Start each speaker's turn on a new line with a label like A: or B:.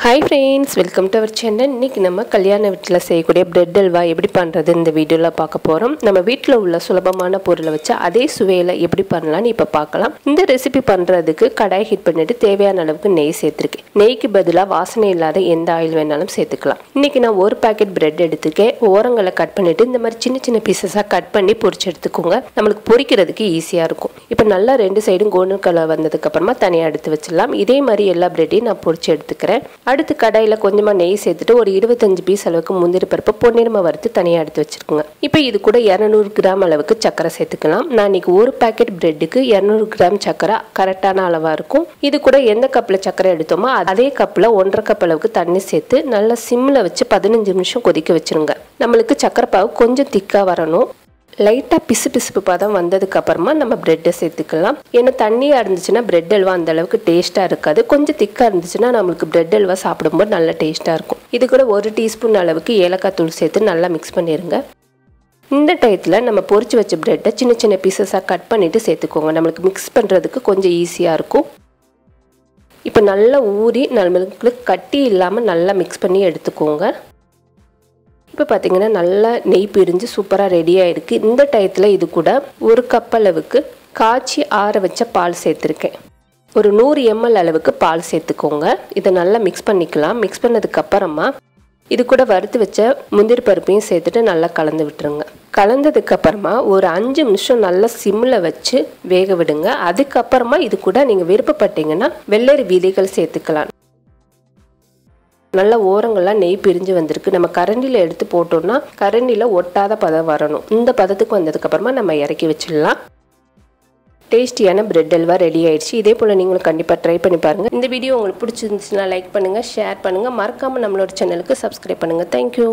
A: Hi friends, welcome to our channel. இன்னைக்கு நம்ம கல்யாண வீட்ல செய்யக்கூடிய பிரெட் அல்வா எப்படி பண்றது இந்த வீடியோல பார்க்க போறோம். நம்ம வீட்ல உள்ள சுலபமான பொருளை வச்சு அதே சுவையில எப்படி பண்ணலாம்னு இப்ப பார்க்கலாம். இந்த ரெசிபி பண்றதுக்கு கடாய் ஹீட் பண்ணிட்டு தேவையான அளவுக்கு நெய் சேர்த்திருக்கேன். நெய்க்கு பதிலா வாசனை இல்லாத எந்த ஆயில் வேணாலும் சேர்த்துக்கலாம். இன்னைக்கு நான் ஒரு பாக்கெட் பிரெட் எடுத்துக்கேன். ஓரங்களை கட் பண்ணிட்டு இந்த மாதிரி சின்ன சின்ன பீசஸா கட் பண்ணி பொரிச்சு எடுத்துக்கோங்க. நமக்கு பொரிக்கிறதுக்கு ஈஸியா இருக்கும். இப்போ நல்லா ரெண்டு சைடும் கோல்டன் கலர் வந்ததுக்கு அப்புறமா தனியா எடுத்து வச்சிடலாம். இதே மாதிரி எல்லா பிரெட்டையும் நான் பொரிச்சு எடுத்துக்கிறேன். அடுத்து கடாயில கொஞ்சமா நெய் சேர்த்துட்டு ஒரு 25 பீஸ் அளவுக்கு முந்திரி பருப்பு பொன்னிறமா வறுத்து தனியா எடுத்து வச்சிருக்கோங்க. இப்போ இது கூட 200 கிராம் அளவுக்கு சக்கரை சேர்த்துக்கலாம். நான் இன்னைக்கு ஒரு பாக்கெட் பிரெட்டுக்கு 200 கிராம் சக்கரை கரெக்டான அளவா இருக்கும். இது கூட எந்த கப்ல சக்கரை எடுத்தோமோ அதே கப்ல 1.5 கப் அளவுக்கு தண்ணி சேர்த்து நல்லா சிம்ல வச்சு 15 நிமிஷம் கொதிக்க வச்சிருங்க. நம்மளுக்கு சக்கரை பாவு கொஞ்சம் திக்கா வரணும். லைட்டா பிசு பதம் வந்ததுக்கு அப்புறமா நம்ம பிரெட்டை சேர்த்துக்கலாம். ஏன்னா தண்ணியா இருந்துச்சுன்னா பிரெட் அல்வா அந்த அளவுக்கு டேஸ்டா இருக்காது. கொஞ்சம் திக்கா இருந்துச்சுன்னா நம்மளுக்கு பிரெட் அல்வா சாப்பிடும்போது நல்ல டேஸ்டா இருக்கும். இது கூட 1 டீஸ்பூன் அளவுக்கு ஏலக்காய் தூள் சேர்த்து நல்லா மிக்ஸ் பண்ணிருங்க. இந்த டயத்துல நம்ம பொரிச்சு வச்ச பிரெட்டை சின்ன சின்ன பீசஸா கட் பண்ணிட்டு சேர்த்துக்கோங்க. நம்மளுக்கு மிக்ஸ் பண்றதுக்கு கொஞ்சம் ஈஸியா இருக்கும். இப்போ நல்லா ஊறி நம்மளுக்கு கட்டி இல்லாம நல்லா மிக்ஸ் பண்ணி எடுத்துக்கோங்க. இப்போ பார்த்தீங்கன்னா நல்லா நெய் பிரிஞ்சு சூப்பராக ரெடி ஆயிருக்கு. இந்த டயத்தில் இது கூட 1 கப் அளவுக்கு காய்ச்சி ஆற வச்ச பால் சேர்த்துருக்கேன். ஒரு 100 ml அளவுக்கு பால் சேர்த்துக்கோங்க. இதை நல்லா மிக்ஸ் பண்ணிக்கலாம். மிக்ஸ் பண்ணதுக்கு அப்புறமா இது கூட வறுத்து வச்ச முந்திரி பருப்பையும் சேர்த்துட்டு நல்லா கலந்து விட்டுருங்க. கலந்ததுக்கு அப்புறமா ஒரு 5 நிமிஷம் நல்லா சிம்மில் வச்சு வேக விடுங்க. அதுக்கப்புறமா இது கூட நீங்கள் விருப்பப்பட்டீங்கன்னா வெள்ளரி விதைகள் சேர்த்துக்கலாம். நல்ல ஓரங்கள்லாம் நெய் பிரிஞ்சு வந்திருக்கு. நம்ம கரண்டியில் எடுத்து போட்டோம்னா கரண்டியில் ஒட்டாத பதம் வரணும். இந்த பதத்துக்கு வந்ததுக்கு அப்புறமா நம்ம இறக்கி வச்சிடலாம். டேஸ்டியான பிரெட் அல்வா ரெடி ஆயிடுச்சு. இதே போல் நீங்களும் கண்டிப்பாக ட்ரை பண்ணி பாருங்கள். இந்த வீடியோ உங்களுக்கு பிடிச்சிருந்துச்சுன்னா லைக் பண்ணுங்கள், ஷேர் பண்ணுங்கள். மறக்காமல் நம்மளோட சேனலுக்கு சப்ஸ்கிரைப் பண்ணுங்கள். தேங்க்யூ.